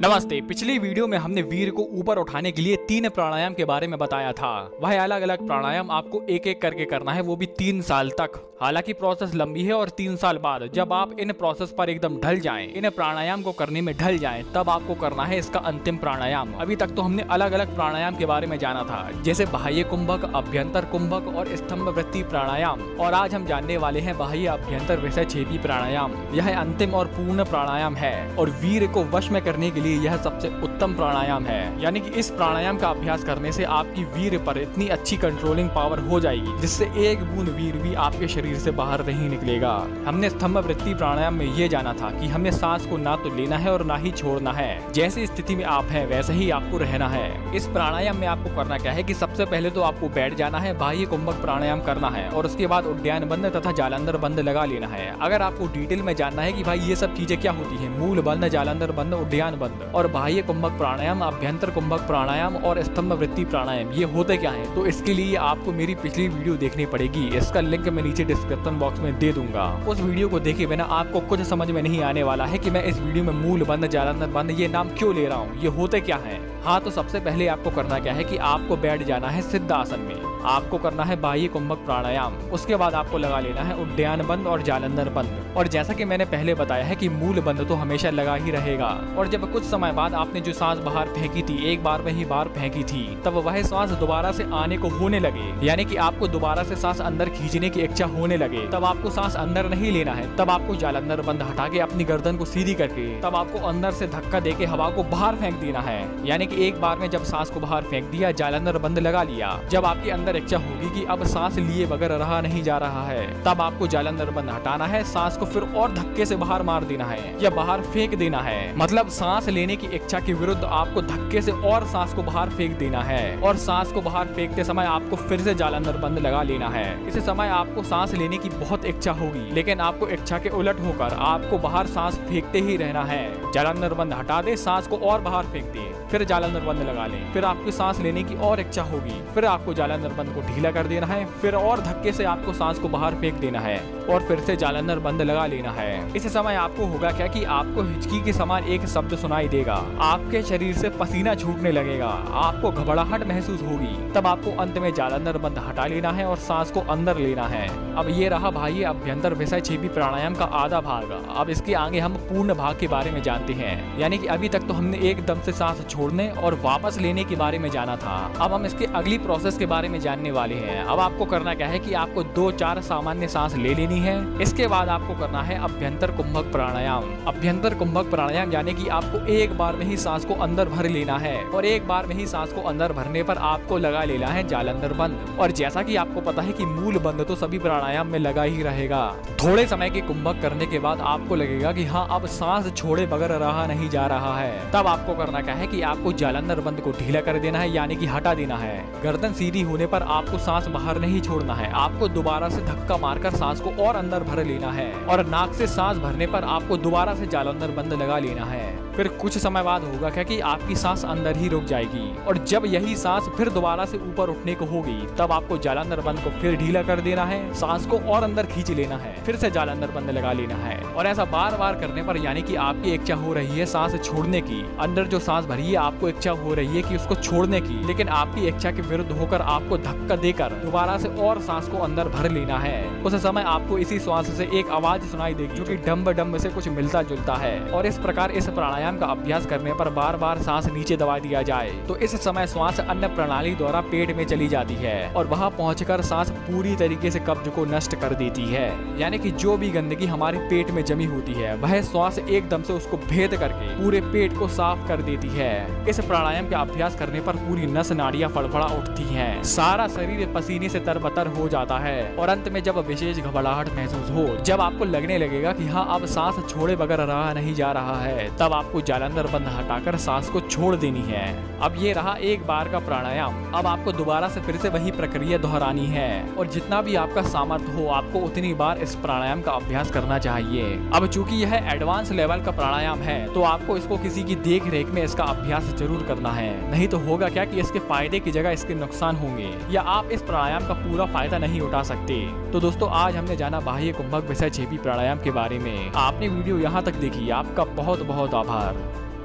नमस्ते। पिछली वीडियो में हमने वीर को ऊपर उठाने के लिए 3 प्राणायाम के बारे में बताया था। वह अलग अलग प्राणायाम आपको एक एक करके करना है, वो भी 3 साल तक। हालांकि प्रोसेस लंबी है और 3 साल बाद जब आप इन प्रोसेस पर एकदम ढल जाएं, इन प्राणायाम को करने में ढल जाएं, तब आपको करना है इसका अंतिम प्राणायाम। अभी तक तो हमने अलग अलग प्राणायाम के बारे में जाना था, जैसे बाह्य कुंभक, अभ्यंतर कुंभक और स्तंभ वृत्ति प्राणायाम। और आज हम जानने वाले हैं बाह्य अभ्यंतर विषयछेपी प्राणायाम। यह अंतिम और पूर्ण प्राणायाम है और वीर को वश में करने के लिए यह सबसे उत्तम प्राणायाम है। यानी कि इस प्राणायाम का अभ्यास करने से आपकी वीर पर इतनी अच्छी कंट्रोलिंग पावर हो जाएगी, जिससे एक बूंद वीर भी आपके शरीर से बाहर नहीं निकलेगा। हमने स्तंभ वृत्ति प्राणायाम में ये जाना था कि हमें सांस को ना तो लेना है और ना ही छोड़ना है। जैसी स्थिति में आप हैं वैसे ही आपको रहना है। इस प्राणायाम में आपको करना क्या है कि सबसे पहले तो आपको बैठ जाना है, बाह्य कुंभक प्राणायाम करना है और उसके बाद उद्यान बंद तथा जालंधर बंद लगा लेना है। अगर आपको डिटेल में जानना है कि भाई ये सब चीजें क्या होती है, मूल बंद, जालंधर बंद, उद्यान बंद और बाह्य कुंभक प्राणायाम, अभ्यंतर कुंभक प्राणायाम और स्तंभ वृत्ति प्राणायाम, ये होते क्या है, तो इसके लिए आपको मेरी पिछली वीडियो देखनी पड़ेगी। इसका लिंक मैं नीचे डिस्क्रिप्शन बॉक्स में दे दूंगा। उस वीडियो को देखे बिना आपको कुछ समझ में नहीं आने वाला है कि मैं इस वीडियो में मूल बंद, जालंधर बंद ये नाम क्यों ले रहा हूँ, ये होते क्या है। हाँ, तो सबसे पहले आपको करना क्या है कि आपको बैठ जाना है सिद्ध आसन में। आपको करना है बाह्य कुंभक प्राणायाम, उसके बाद आपको लगा लेना है उद्यान बंद और जालंधर बंद। और जैसा कि मैंने पहले बताया है कि मूल बंद तो हमेशा लगा ही रहेगा। और जब कुछ समय बाद आपने जो सांस बाहर फेंकी थी, एक बार में ही बाहर फेंकी थी, तब वह सांस दोबारा से आने को होने लगे, यानी कि आपको दोबारा से सांस अंदर खींचने की इच्छा होने लगे, तब आपको सांस अंदर नहीं लेना है। तब आपको जालंधर बंद हटा के अपनी गर्दन को सीधी करके तब आपको अंदर से धक्का देके हवा को बाहर फेंक देना है। यानी कि एक बार में जब सांस को बाहर फेंक दिया, जालंधर बंद लगा लिया, जब आपके अंदर इच्छा होगी कि अब सांस लिए बगैर रहा नहीं जा रहा है, तब आपको जालंधर बंद हटाना है, सांस को फिर और धक्के से बाहर मार देना है या बाहर फेंक देना है। मतलब सांस लेने की इच्छा के विरुद्ध आपको धक्के से और सांस को बाहर फेंक देना है। और सांस को बाहर फेंकते समय आपको फिर से जालंधर बंद लगा लेना है। इस समय आपको सांस लेने की बहुत इच्छा होगी, लेकिन आपको इच्छा के उलट होकर आपको बाहर सांस फेंकते ही रहना है। जालंधर बंद हटा दे, सांस को और बाहर फेंक दे, फिर जालंधर बंद लगा ले। फिर आपकी सांस लेने की और इच्छा होगी, फिर आपको जालंधर बंद को ढीला कर देना है, फिर और धक्के से आपको सांस को बाहर फेंक देना है और फिर से जालंधर बंद लगा लेना है। इस समय आपको होगा क्या कि आपको हिचकी के समान एक शब्द सुनाई देगा, आपके शरीर से पसीना छूटने लगेगा, आपको घबराहट महसूस होगी। तब आपको अंत में जालंधर बंद हटा लेना है और सांस को अंदर लेना है। अब ये रहा बाह्य अभ्यंतर विषयछेपी प्राणायाम का आधा भाग। अब इसके आगे हम पूर्ण भाग के बारे में जानते हैं। यानी कि अभी तक तो हमने एकदम से सांस छोड़ने और वापस लेने के बारे में जाना था। अब हम इसके अगली प्रोसेस के बारे में जानने वाले हैं। अब आपको करना क्या है कि आपको 2-4 सामान्य सांस ले लेनी है। इसके बाद आपको करना है अभ्यंतर कुंभक प्राणायाम। अभ्यंतर कुंभक प्राणायाम यानी कि आपको एक बार में ही सांस को अंदर भर लेना है और एक बार में ही सांस को अंदर भरने पर आपको लगा लेना है जालंधर बंद। और जैसा कि आपको पता है कि मूल बंद तो सभी प्राणायाम में लगा ही रहेगा। थोड़े समय के कुंभक करने के बाद आपको लगेगा कि हाँ, अब सांस छोड़े बगैर रहा नहीं जा रहा है। तब आपको करना क्या है कि आपको जालंधर बंद को ढीला कर देना है, यानी कि हटा देना है। गर्दन सीधी होने पर आपको सांस बाहर नहीं छोड़ना है, आपको दोबारा से धक्का मारकर सांस को और अंदर भर लेना है और नाक से सांस भरने पर आपको दोबारा से जालंधर बंद लगा लेना है। फिर कुछ समय बाद होगा क्या कि आपकी सांस अंदर ही रुक जाएगी और जब यही सांस फिर दोबारा से ऊपर उठने को होगी, तब आपको जालंधर बंद को फिर ढीला कर देना है, सांस को और अंदर खींच लेना है, फिर से जालंधर बंद लगा लेना है। और ऐसा बार बार करने पर यानी कि आपकी इच्छा हो रही है सांस छोड़ने की, अंदर जो सांस भरी है आपको इच्छा हो रही है कि उसको छोड़ने की, लेकिन आपकी इच्छा के विरुद्ध होकर आपको धक्का देकर दोबारा से और सांस को अंदर भर लेना है। उस समय आपको इसी श्वास से एक आवाज सुनाई देगी जो कि डम्ब डम्ब से कुछ मिलता जुलता है। और इस प्रकार इस प्राणायाम का अभ्यास करने पर बार बार सांस नीचे दबा दिया जाए तो इस समय श्वास अन्न प्रणाली द्वारा पेट में चली जाती है और वहां पहुंचकर सांस पूरी तरीके से कब्ज को नष्ट कर देती है। यानी कि जो भी गंदगी हमारे पेट में जमी होती है वह श्वास एकदम से उसको भेद करके पूरे पेट को साफ कर देती है। इस प्राणायाम का अभ्यास करने पर पूरी नस नाड़ियां फड़फड़ा उठती हैं, सारा शरीर पसीने से तरबतर हो जाता है और अंत में जब विशेष घबराहट महसूस हो, जब आपको लगने लगेगा कि हाँ, अब सांस छोड़े बगैर रहा नहीं जा रहा है, तब आपको जालंधर बंद हटाकर सांस को छोड़ देनी है। अब ये रहा एक बार का प्राणायाम। अब आपको दोबारा से फिर से वही प्रक्रिया दोहरानी है और जितना भी आपका सामर्थ्य हो आपको उतनी बार इस प्राणायाम का अभ्यास करना चाहिए। अब चूंकि यह एडवांस लेवल का प्राणायाम है तो आपको इसको किसी की देख रेख में इसका अभ्यास जरूर करना है, नहीं तो होगा क्या कि इसके फायदे की जगह इसके नुकसान होंगे या आप इस प्राणायाम का पूरा फायदा नहीं उठा सकते। तो दोस्तों, आज हमने जाना बाह्य कुंभक विषयछेपी प्राणायाम के बारे में। आपने वीडियो यहाँ तक देखी, आपका बहुत बहुत आभार,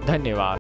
धन्यवाद।